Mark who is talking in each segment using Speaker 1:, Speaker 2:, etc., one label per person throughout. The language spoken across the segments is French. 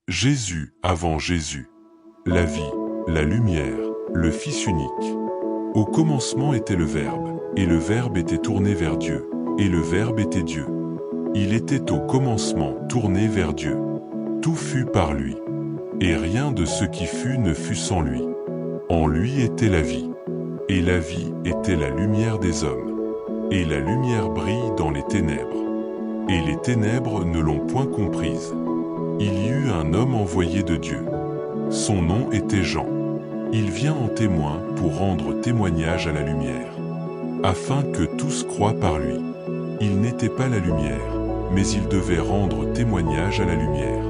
Speaker 1: Jésus avant Jésus. La vie, la lumière, le Fils unique. Au commencement était le Verbe, et le Verbe était tourné vers Dieu, et le Verbe était Dieu. Il était au commencement tourné vers Dieu. Tout fut par lui, et rien de ce qui fut ne fut sans lui. En lui était la vie, et la vie était la lumière des hommes. Et la lumière brille dans les ténèbres, et les ténèbres ne l'ont point comprise. Il y eut un homme envoyé de Dieu. Son nom était Jean. Il vient en témoin pour rendre témoignage à la lumière, afin que tous croient par lui. Il n'était pas la lumière, mais il devait rendre témoignage à la lumière.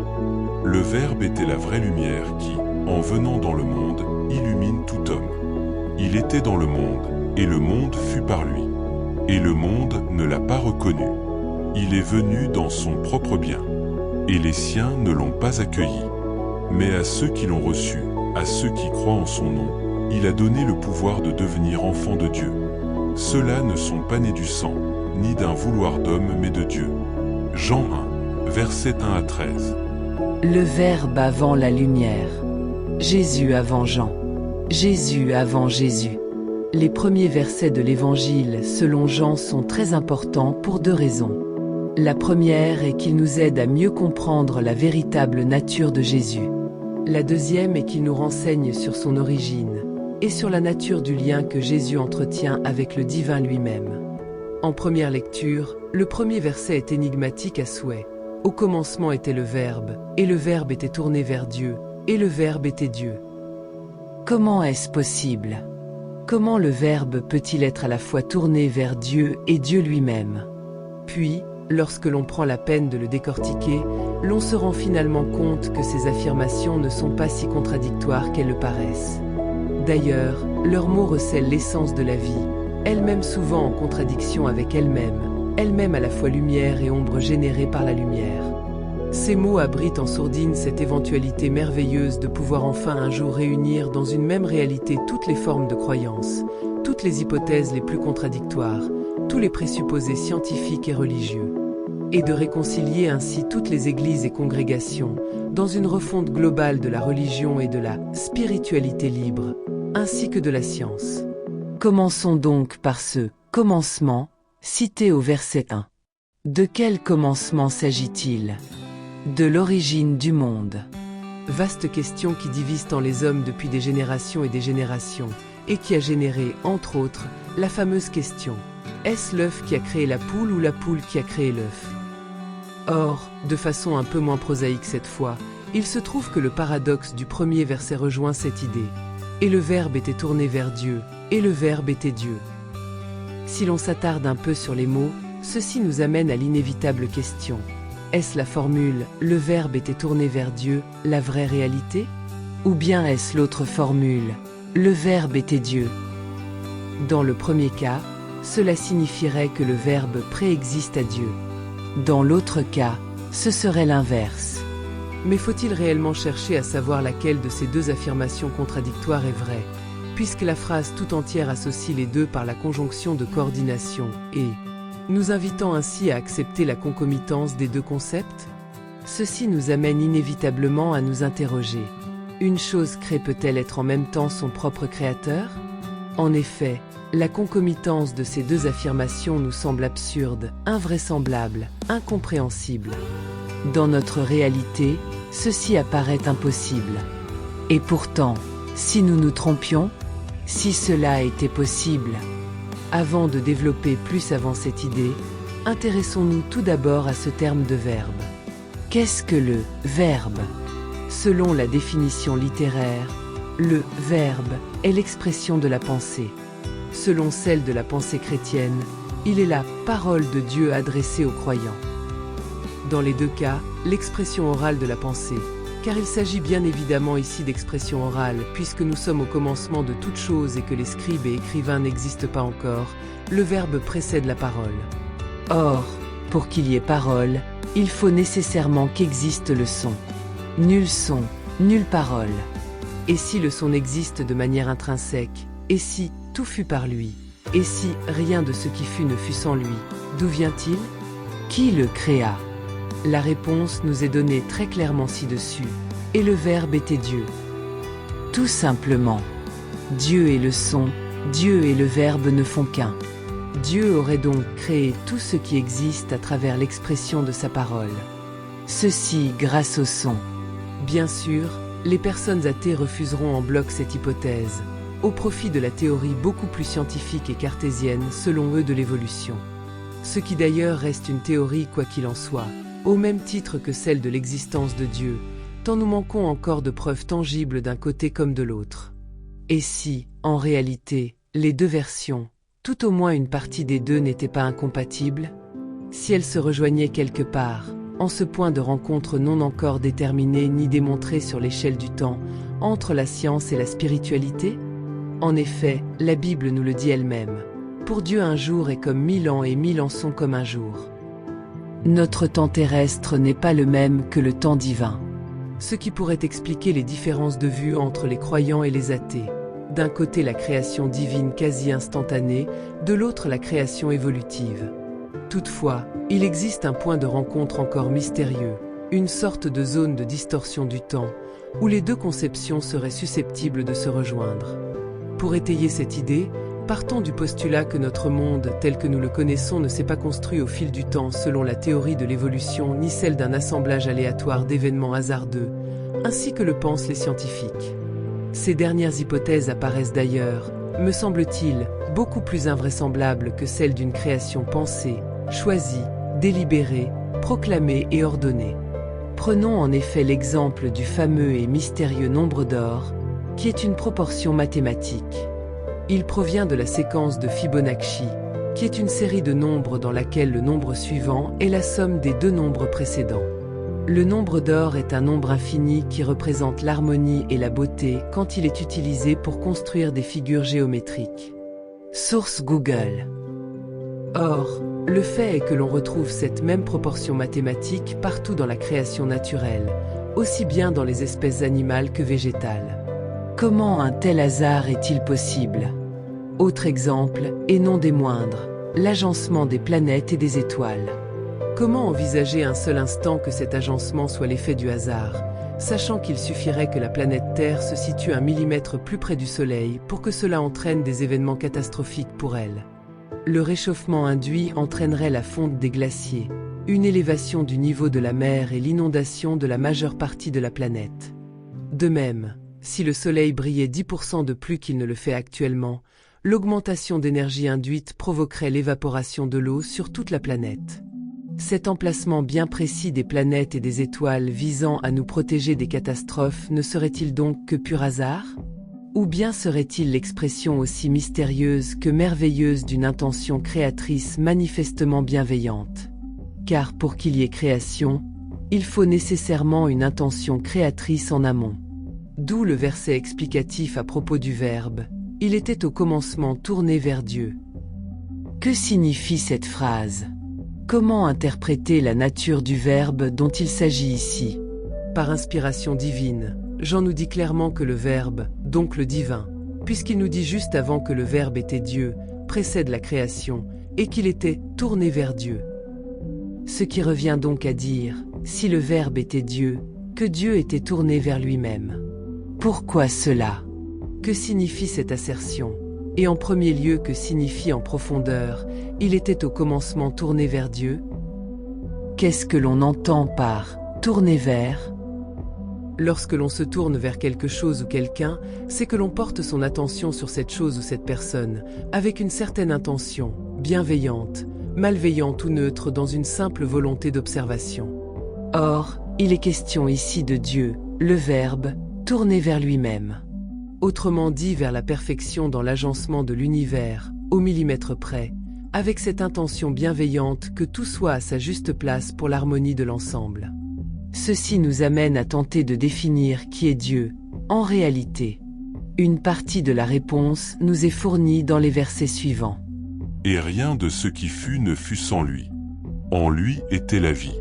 Speaker 1: Le Verbe était la vraie lumière qui, en venant dans le monde, illumine tout homme. Il était dans le monde, et le monde fut par lui. Et le monde ne l'a pas reconnu. Il est venu dans son propre bien, et les siens ne l'ont pas accueilli. Mais à ceux qui l'ont reçu, à ceux qui croient en son nom, il a donné le pouvoir de devenir enfants de Dieu. Ceux-là ne sont pas nés du sang, ni d'un vouloir d'homme, mais de Dieu. Jean 1, versets 1 à 13.
Speaker 2: Le Verbe avant la lumière. Jésus avant Jean. Jésus avant Jésus. Les premiers versets de l'Évangile selon Jean sont très importants pour deux raisons. La première est qu'ils nous aident à mieux comprendre la véritable nature de Jésus. La deuxième est qu'il nous renseigne sur son origine et sur la nature du lien que Jésus entretient avec le divin lui-même. En première lecture, le premier verset est énigmatique à souhait. Au commencement était le Verbe, et le Verbe était tourné vers Dieu, et le Verbe était Dieu. Comment est-ce possible? Comment le Verbe peut-il être à la fois tourné vers Dieu et Dieu lui-même? Puis, lorsque l'on prend la peine de le décortiquer, l'on se rend finalement compte que ces affirmations ne sont pas si contradictoires qu'elles le paraissent. D'ailleurs, leurs mots recèlent l'essence de la vie, elle-même souvent en contradiction avec elle-même à la fois lumière et ombre générée par la lumière. Ces mots abritent en sourdine cette éventualité merveilleuse de pouvoir enfin un jour réunir dans une même réalité toutes les formes de croyance, toutes les hypothèses les plus contradictoires, tous les présupposés scientifiques et religieux, et de réconcilier ainsi toutes les églises et congrégations dans une refonte globale de la religion et de la spiritualité libre, ainsi que de la science. Commençons donc par ce commencement cité au verset 1. De quel commencement s'agit-il? De l'origine du monde. Vaste question qui divise tant les hommes depuis des générations et des générations, et qui a généré, entre autres, la fameuse question: est-ce l'œuf qui a créé la poule ou la poule qui a créé l'œuf? Or, de façon un peu moins prosaïque cette fois, il se trouve que le paradoxe du premier verset rejoint cette idée. Et le Verbe était tourné vers Dieu, et le Verbe était Dieu. Si l'on s'attarde un peu sur les mots, ceci nous amène à l'inévitable question. Est-ce la formule « le Verbe était tourné vers Dieu » la vraie réalité? Ou bien est-ce l'autre formule « le Verbe était Dieu » ? Dans le premier cas, cela signifierait que le Verbe préexiste à Dieu. Dans l'autre cas, ce serait l'inverse. Mais faut-il réellement chercher à savoir laquelle de ces deux affirmations contradictoires est vraie, puisque la phrase tout entière associe les deux par la conjonction de coordination et, nous invitant ainsi à accepter la concomitance des deux concepts? Ceci nous amène inévitablement à nous interroger. Une chose crée peut-elle être en même temps son propre créateur? En effet, la concomitance de ces deux affirmations nous semble absurde, invraisemblable, incompréhensible. Dans notre réalité, ceci apparaît impossible. Et pourtant, si nous nous trompions, si cela était possible. Avant de développer plus avant cette idée, intéressons-nous tout d'abord à ce terme de verbe. Qu'est-ce que le verbe? Selon la définition littéraire, le verbe est l'expression de la pensée. Selon celle de la pensée chrétienne, il est la parole de Dieu adressée aux croyants. Dans les deux cas, l'expression orale de la pensée, car il s'agit bien évidemment ici d'expression orale, puisque nous sommes au commencement de toute chose et que les scribes et écrivains n'existent pas encore, le verbe précède la parole. Or, pour qu'il y ait parole, il faut nécessairement qu'existe le son. Nul son, nulle parole. Et si le son existe de manière intrinsèque, et si tout fut par lui, et si rien de ce qui fut ne fut sans lui, d'où vient-il? Qui le créa? La réponse nous est donnée très clairement ci-dessus. et le Verbe était Dieu. Tout simplement. Dieu est le son, Dieu et le Verbe ne font qu'un. Dieu aurait donc créé tout ce qui existe à travers l'expression de sa parole. Ceci grâce au son. Bien sûr, les personnes athées refuseront en bloc cette hypothèse, au profit de la théorie beaucoup plus scientifique et cartésienne selon eux de l'évolution. Ce qui d'ailleurs reste une théorie quoi qu'il en soit, au même titre que celle de l'existence de Dieu, tant nous manquons encore de preuves tangibles d'un côté comme de l'autre. Et si, en réalité, les deux versions, tout au moins une partie des deux n'étaient pas incompatibles? Si elles se rejoignaient quelque part, en ce point de rencontre non encore déterminé ni démontré sur l'échelle du temps, entre la science et la spiritualité? En effet, la Bible nous le dit elle-même. Pour Dieu un jour est comme 1000 ans et 1000 ans sont comme un jour. Notre temps terrestre n'est pas le même que le temps divin. Ce qui pourrait expliquer les différences de vue entre les croyants et les athées. D'un côté la création divine quasi instantanée, de l'autre la création évolutive. Toutefois, il existe un point de rencontre encore mystérieux, une sorte de zone de distorsion du temps, où les deux conceptions seraient susceptibles de se rejoindre. Pour étayer cette idée, partons du postulat que notre monde, tel que nous le connaissons, ne s'est pas construit au fil du temps selon la théorie de l'évolution ni celle d'un assemblage aléatoire d'événements hasardeux, ainsi que le pensent les scientifiques. Ces dernières hypothèses apparaissent d'ailleurs, me semble-t-il, beaucoup plus invraisemblables que celles d'une création pensée, choisie, délibérée, proclamée et ordonnée. Prenons en effet l'exemple du fameux et mystérieux nombre d'or, qui est une proportion mathématique. Il provient de la séquence de Fibonacci, qui est une série de nombres dans laquelle le nombre suivant est la somme des deux nombres précédents. Le nombre d'or est un nombre infini qui représente l'harmonie et la beauté quand il est utilisé pour construire des figures géométriques. Source Google. Or, le fait est que l'on retrouve cette même proportion mathématique partout dans la création naturelle, aussi bien dans les espèces animales que végétales. Comment un tel hasard est-il possible? Autre exemple, et non des moindres, l'agencement des planètes et des étoiles. Comment envisager un seul instant que cet agencement soit l'effet du hasard, sachant qu'il suffirait que la planète Terre se situe 1 millimètre plus près du Soleil pour que cela entraîne des événements catastrophiques pour elle? Le réchauffement induit entraînerait la fonte des glaciers, une élévation du niveau de la mer et l'inondation de la majeure partie de la planète. De même, si le Soleil brillait 10% de plus qu'il ne le fait actuellement, l'augmentation d'énergie induite provoquerait l'évaporation de l'eau sur toute la planète. Cet emplacement bien précis des planètes et des étoiles visant à nous protéger des catastrophes ne serait-il donc que pur hasard? Ou bien serait-il l'expression aussi mystérieuse que merveilleuse d'une intention créatrice manifestement bienveillante? Car pour qu'il y ait création, il faut nécessairement une intention créatrice en amont. D'où le verset explicatif à propos du Verbe, « Il était au commencement tourné vers Dieu ». Que signifie cette phrase? Comment interpréter la nature du Verbe dont il s'agit ici? Par inspiration divine, Jean nous dit clairement que le Verbe, donc le divin, puisqu'il nous dit juste avant que le Verbe était Dieu, précède la création, et qu'il était tourné vers Dieu. Ce qui revient donc à dire, si le Verbe était Dieu, que Dieu était tourné vers lui-même. Pourquoi cela? Que signifie cette assertion? Et en premier lieu, que signifie en profondeur, il était au commencement tourné vers Dieu? Qu'est-ce que l'on entend par tourner vers? Lorsque l'on se tourne vers quelque chose ou quelqu'un, c'est que l'on porte son attention sur cette chose ou cette personne, avec une certaine intention, bienveillante, malveillante ou neutre dans une simple volonté d'observation. Or, il est question ici de Dieu, le Verbe, tourné vers lui-même. Autrement dit vers la perfection dans l'agencement de l'univers, au millimètre près, avec cette intention bienveillante que tout soit à sa juste place pour l'harmonie de l'ensemble. Ceci nous amène à tenter de définir qui est Dieu, en réalité. Une partie de la réponse nous est fournie dans les versets suivants.
Speaker 1: Et rien de ce qui fut ne fut sans lui. En lui était la vie.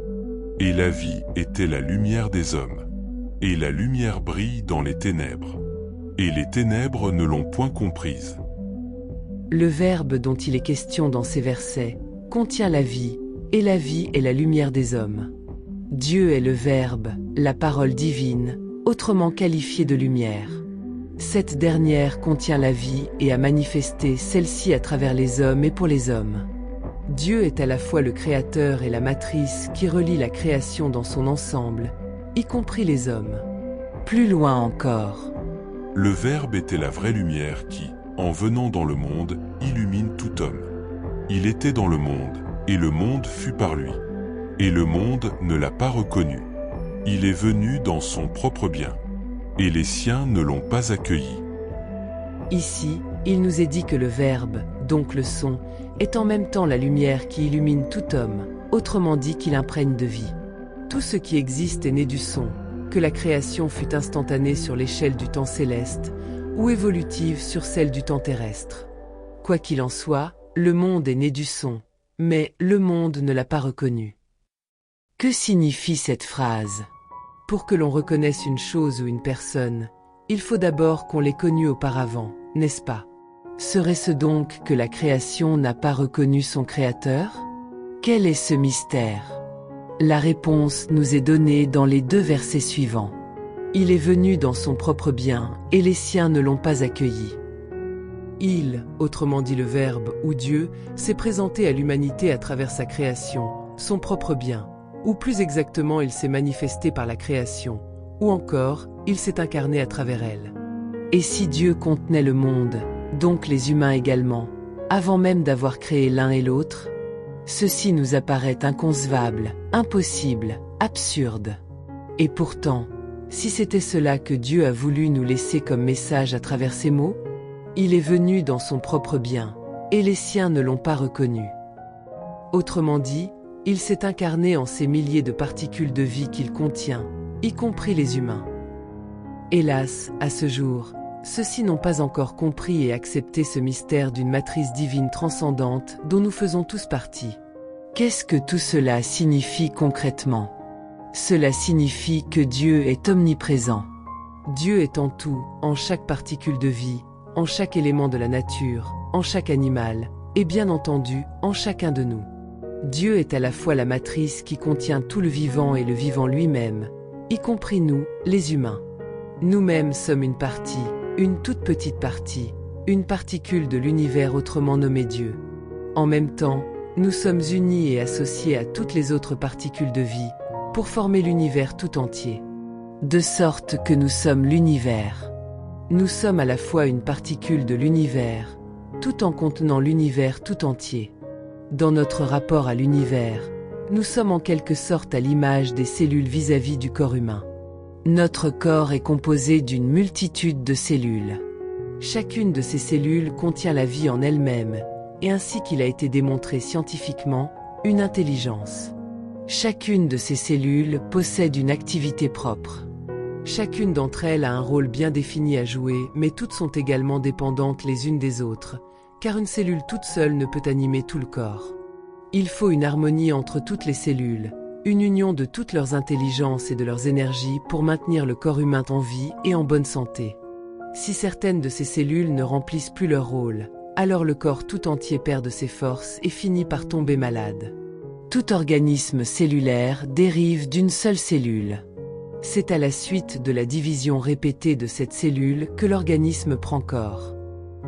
Speaker 1: Et la vie était la lumière des hommes. Et la lumière brille dans les ténèbres. Et les ténèbres ne l'ont point comprise.
Speaker 2: Le Verbe dont il est question dans ces versets contient la vie, et la vie est la lumière des hommes. Dieu est le Verbe, la parole divine, autrement qualifiée de lumière. Cette dernière contient la vie et a manifesté celle-ci à travers les hommes et pour les hommes. Dieu est à la fois le créateur et la matrice qui relie la création dans son ensemble, y compris les hommes. Plus loin encore.
Speaker 1: Le Verbe était la vraie lumière qui, en venant dans le monde, illumine tout homme. Il était dans le monde, et le monde fut par lui. Et le monde ne l'a pas reconnu. Il est venu dans son propre bien. Et les siens ne l'ont pas accueilli.
Speaker 2: Ici, il nous est dit que le Verbe, donc le son, est en même temps la lumière qui illumine tout homme, autrement dit qu'il imprègne de vie. Tout ce qui existe est né du son, que la création fut instantanée sur l'échelle du temps céleste, ou évolutive sur celle du temps terrestre. Quoi qu'il en soit, le monde est né du son, mais le monde ne l'a pas reconnu. Que signifie cette phrase ? Pour que l'on reconnaisse une chose ou une personne, il faut d'abord qu'on l'ait connue auparavant, n'est-ce pas ? Serait-ce donc que la création n'a pas reconnu son créateur ? Quel est ce mystère ? La réponse nous est donnée dans les 2 versets suivants. Il est venu dans son propre bien, et les siens ne l'ont pas accueilli. Il, autrement dit le Verbe ou Dieu, s'est présenté à l'humanité à travers sa création, son propre bien. Ou plus exactement, il s'est manifesté par la création, ou encore, il s'est incarné à travers elle. Et si Dieu contenait le monde, donc les humains également, avant même d'avoir créé l'un et l'autre, ceci nous apparaît inconcevable, impossible, absurde. Et pourtant, si c'était cela que Dieu a voulu nous laisser comme message à travers ces mots, il est venu dans son propre bien, et les siens ne l'ont pas reconnu. Autrement dit, il s'est incarné en ces milliers de particules de vie qu'il contient, y compris les humains. Hélas, à ce jour, ceux-ci n'ont pas encore compris et accepté ce mystère d'une matrice divine transcendante dont nous faisons tous partie. Qu'est-ce que tout cela signifie concrètement ? Cela signifie que Dieu est omniprésent. Dieu est en tout, en chaque particule de vie, en chaque élément de la nature, en chaque animal, et bien entendu, en chacun de nous. Dieu est à la fois la matrice qui contient tout le vivant et le vivant lui-même, y compris nous, les humains. Nous-mêmes sommes une partie, une toute petite partie, une particule de l'univers autrement nommé Dieu. En même temps, nous sommes unis et associés à toutes les autres particules de vie, pour former l'univers tout entier. De sorte que nous sommes l'univers. Nous sommes à la fois une particule de l'univers, tout en contenant l'univers tout entier. Dans notre rapport à l'univers, nous sommes en quelque sorte à l'image des cellules vis-à-vis du corps humain. Notre corps est composé d'une multitude de cellules. Chacune de ces cellules contient la vie en elle-même, et ainsi qu'il a été démontré scientifiquement, une intelligence. Chacune de ces cellules possède une activité propre. Chacune d'entre elles a un rôle bien défini à jouer, mais toutes sont également dépendantes les unes des autres, car une cellule toute seule ne peut animer tout le corps. Il faut une harmonie entre toutes les cellules, une union de toutes leurs intelligences et de leurs énergies pour maintenir le corps humain en vie et en bonne santé. Si certaines de ces cellules ne remplissent plus leur rôle, alors le corps tout entier perd de ses forces et finit par tomber malade. Tout organisme cellulaire dérive d'une seule cellule. C'est à la suite de la division répétée de cette cellule que l'organisme prend corps.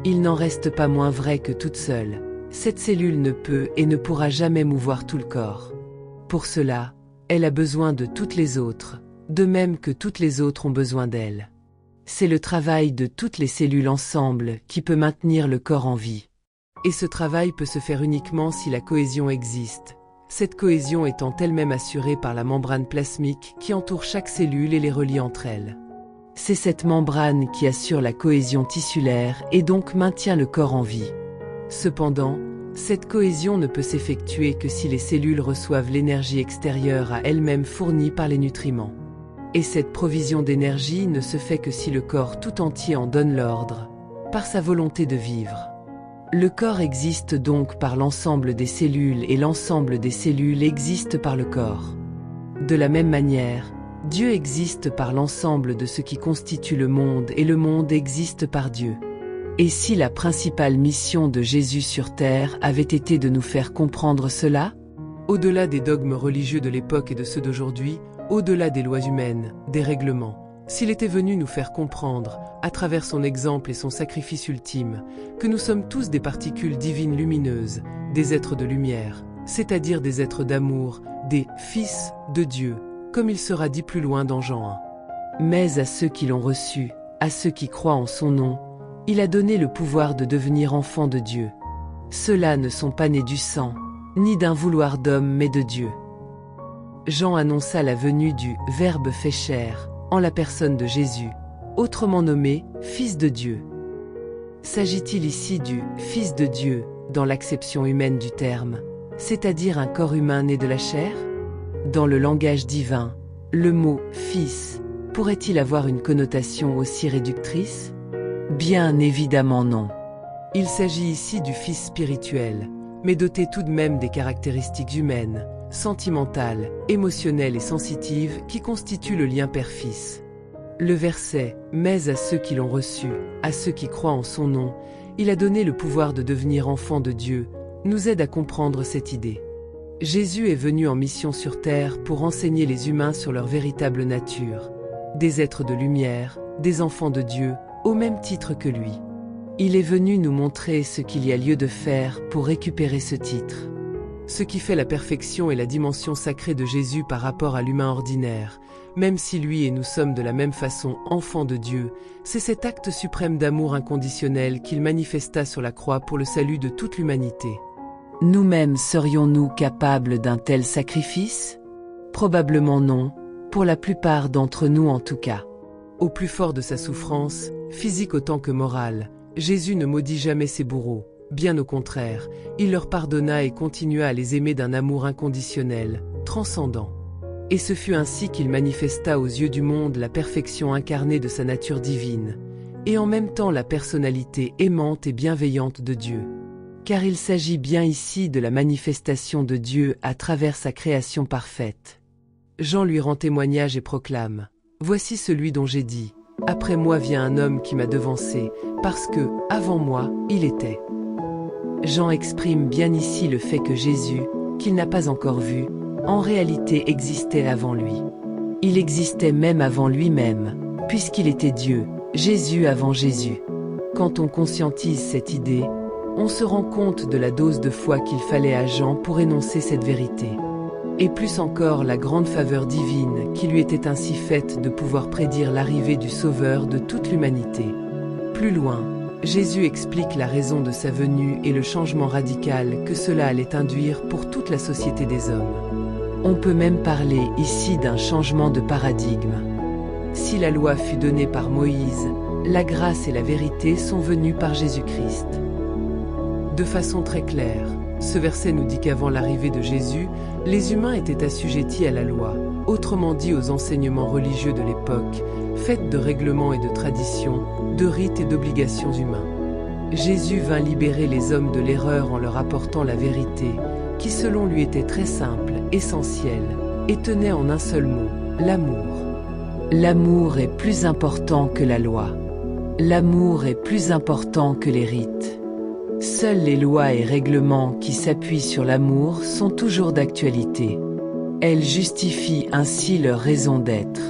Speaker 2: Il n'en reste pas moins vrai que toute seule, cette cellule ne peut et ne pourra jamais mouvoir tout le corps. Pour cela, elle a besoin de toutes les autres, de même que toutes les autres ont besoin d'elle. C'est le travail de toutes les cellules ensemble qui peut maintenir le corps en vie. Et ce travail peut se faire uniquement si la cohésion existe, cette cohésion étant elle-même assurée par la membrane plasmique qui entoure chaque cellule et les relie entre elles. C'est cette membrane qui assure la cohésion tissulaire et donc maintient le corps en vie. Cependant, cette cohésion ne peut s'effectuer que si les cellules reçoivent l'énergie extérieure à elles-mêmes fournie par les nutriments. Et cette provision d'énergie ne se fait que si le corps tout entier en donne l'ordre, par sa volonté de vivre. Le corps existe donc par l'ensemble des cellules et l'ensemble des cellules existe par le corps. De la même manière, Dieu existe par l'ensemble de ce qui constitue le monde et le monde existe par Dieu. Et si la principale mission de Jésus sur terre avait été de nous faire comprendre cela ? Au-delà des dogmes religieux de l'époque et de ceux d'aujourd'hui, au-delà des lois humaines, des règlements, S'il était venu nous faire comprendre, à travers son exemple et son sacrifice ultime, que nous sommes tous des particules divines lumineuses, des êtres de lumière, c'est-à-dire des êtres d'amour, des « fils de Dieu », comme il sera dit plus loin dans Jean 1. Mais à ceux qui l'ont reçu, à ceux qui croient en son nom, il a donné le pouvoir de devenir enfants de Dieu. Ceux-là ne sont pas nés du sang, ni d'un vouloir d'homme mais de Dieu. Jean annonça la venue du « Verbe fait chair » en la personne de Jésus, autrement nommé « Fils de Dieu ». S'agit-il ici du « Fils de Dieu » dans l'acception humaine du terme, c'est-à-dire un corps humain né de la chair? Dans le langage divin, le mot « fils » pourrait-il avoir une connotation aussi réductrice? Bien évidemment non. Il s'agit ici du Fils spirituel, mais doté tout de même des caractéristiques humaines, sentimentales, émotionnelles et sensitives qui constituent le lien père-fils. Le verset « Mais à ceux qui l'ont reçu, à ceux qui croient en son nom, il a donné le pouvoir de devenir enfants de Dieu » nous aide à comprendre cette idée. Jésus est venu en mission sur terre pour enseigner les humains sur leur véritable nature, des êtres de lumière, des enfants de Dieu, au même titre que lui. Il est venu nous montrer ce qu'il y a lieu de faire pour récupérer ce titre. Ce qui fait la perfection et la dimension sacrée de Jésus par rapport à l'humain ordinaire, même si lui et nous sommes de la même façon enfants de Dieu, c'est cet acte suprême d'amour inconditionnel qu'il manifesta sur la croix pour le salut de toute l'humanité. Nous-mêmes serions-nous capables d'un tel sacrifice? Probablement non, pour la plupart d'entre nous en tout cas. Au plus fort de sa souffrance, physique autant que morale, Jésus ne maudit jamais ses bourreaux, bien au contraire, il leur pardonna et continua à les aimer d'un amour inconditionnel, transcendant. Et ce fut ainsi qu'il manifesta aux yeux du monde la perfection incarnée de sa nature divine, et en même temps la personnalité aimante et bienveillante de Dieu. Car il s'agit bien ici de la manifestation de Dieu à travers sa création parfaite. Jean lui rend témoignage et proclame « Voici celui dont j'ai dit, après moi vient un homme qui m'a devancé, parce que, avant moi, il était. » Jean exprime bien ici le fait que Jésus, qu'il n'a pas encore vu, en réalité existait avant lui. Il existait même avant lui-même, puisqu'il était Dieu, Jésus avant Jésus. Quand on conscientise cette idée, on se rend compte de la dose de foi qu'il fallait à Jean pour énoncer cette vérité. Et plus encore la grande faveur divine qui lui était ainsi faite de pouvoir prédire l'arrivée du Sauveur de toute l'humanité. Plus loin, Jésus explique la raison de sa venue et le changement radical que cela allait induire pour toute la société des hommes. On peut même parler ici d'un changement de paradigme. Si la loi fut donnée par Moïse, la grâce et la vérité sont venues par Jésus-Christ. De façon très claire, ce verset nous dit qu'avant l'arrivée de Jésus, les humains étaient assujettis à la loi, autrement dit aux enseignements religieux de l'époque, faits de règlements et de traditions, de rites et d'obligations humains. Jésus vint libérer les hommes de l'erreur en leur apportant la vérité, qui selon lui était très simple, essentielle, et tenait en un seul mot, l'amour. L'amour est plus important que la loi. L'amour est plus important que les rites. Seules les lois et règlements qui s'appuient sur l'amour sont toujours d'actualité. Elles justifient ainsi leur raison d'être.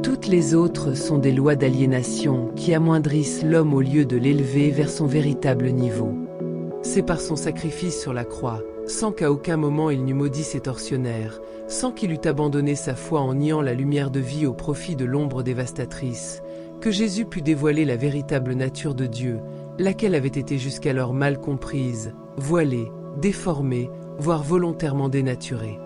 Speaker 2: Toutes les autres sont des lois d'aliénation qui amoindrissent l'homme au lieu de l'élever vers son véritable niveau. C'est par son sacrifice sur la croix, sans qu'à aucun moment il n'eût maudit ses tortionnaires, sans qu'il eût abandonné sa foi en niant la lumière de vie au profit de l'ombre dévastatrice, que Jésus put dévoiler la véritable nature de Dieu, laquelle avait été jusqu'alors mal comprise, voilée, déformée, voire volontairement dénaturée.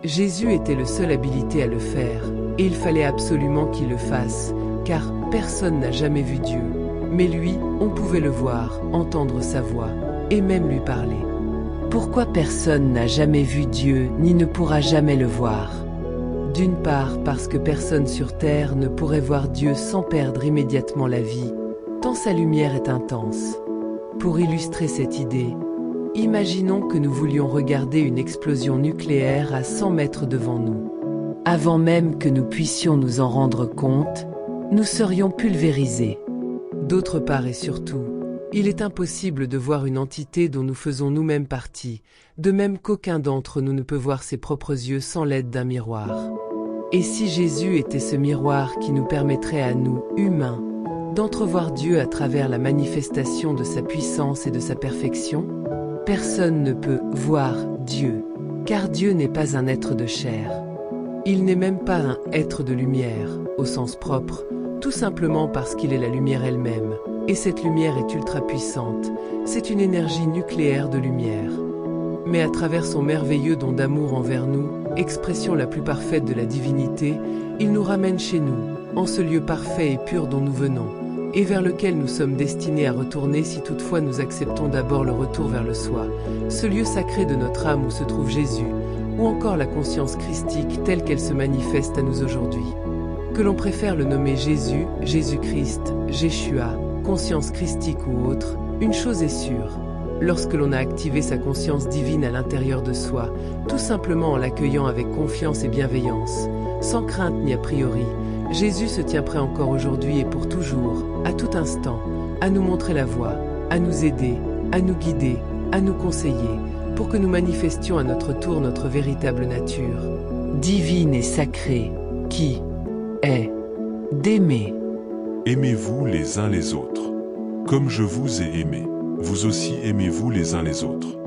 Speaker 2: Jésus était le seul habilité à le faire, et il fallait absolument qu'il le fasse, car personne n'a jamais vu Dieu. Mais lui, on pouvait le voir, entendre sa voix, et même lui parler. Pourquoi personne n'a jamais vu Dieu ni ne pourra jamais le voir? D'une part parce que personne sur terre ne pourrait voir Dieu sans perdre immédiatement la vie, tant sa lumière est intense. Pour illustrer cette idée, imaginons que nous voulions regarder une explosion nucléaire à 100 mètres devant nous. Avant même que nous puissions nous en rendre compte, nous serions pulvérisés. D'autre part et surtout, il est impossible de voir une entité dont nous faisons nous-mêmes partie, de même qu'aucun d'entre nous ne peut voir ses propres yeux sans l'aide d'un miroir. Et si Jésus était ce miroir qui nous permettrait à nous, humains, d'entrevoir Dieu à travers la manifestation de sa puissance et de sa perfection? Personne ne peut voir Dieu, car Dieu n'est pas un être de chair. Il n'est même pas un être de lumière, au sens propre, tout simplement parce qu'il est la lumière elle-même. Et cette lumière est ultra puissante, c'est une énergie nucléaire de lumière. Mais à travers son merveilleux don d'amour envers nous, expression la plus parfaite de la divinité, il nous ramène chez nous, en ce lieu parfait et pur dont nous venons, et vers lequel nous sommes destinés à retourner si toutefois nous acceptons d'abord le retour vers le soi, ce lieu sacré de notre âme où se trouve Jésus, ou encore la conscience christique telle qu'elle se manifeste à nous aujourd'hui. Que l'on préfère le nommer Jésus, Jésus-Christ, Jéshua, conscience christique ou autre, une chose est sûre. Lorsque l'on a activé sa conscience divine à l'intérieur de soi, tout simplement en l'accueillant avec confiance et bienveillance, sans crainte ni a priori, Jésus se tient prêt encore aujourd'hui et pour toujours, à tout instant, à nous montrer la voie, à nous aider, à nous guider, à nous conseiller, pour que nous manifestions à notre tour notre véritable nature, divine et sacrée, qui est d'aimer.
Speaker 1: Aimez-vous les uns les autres. Comme je vous ai aimé, vous aussi aimez-vous les uns les autres.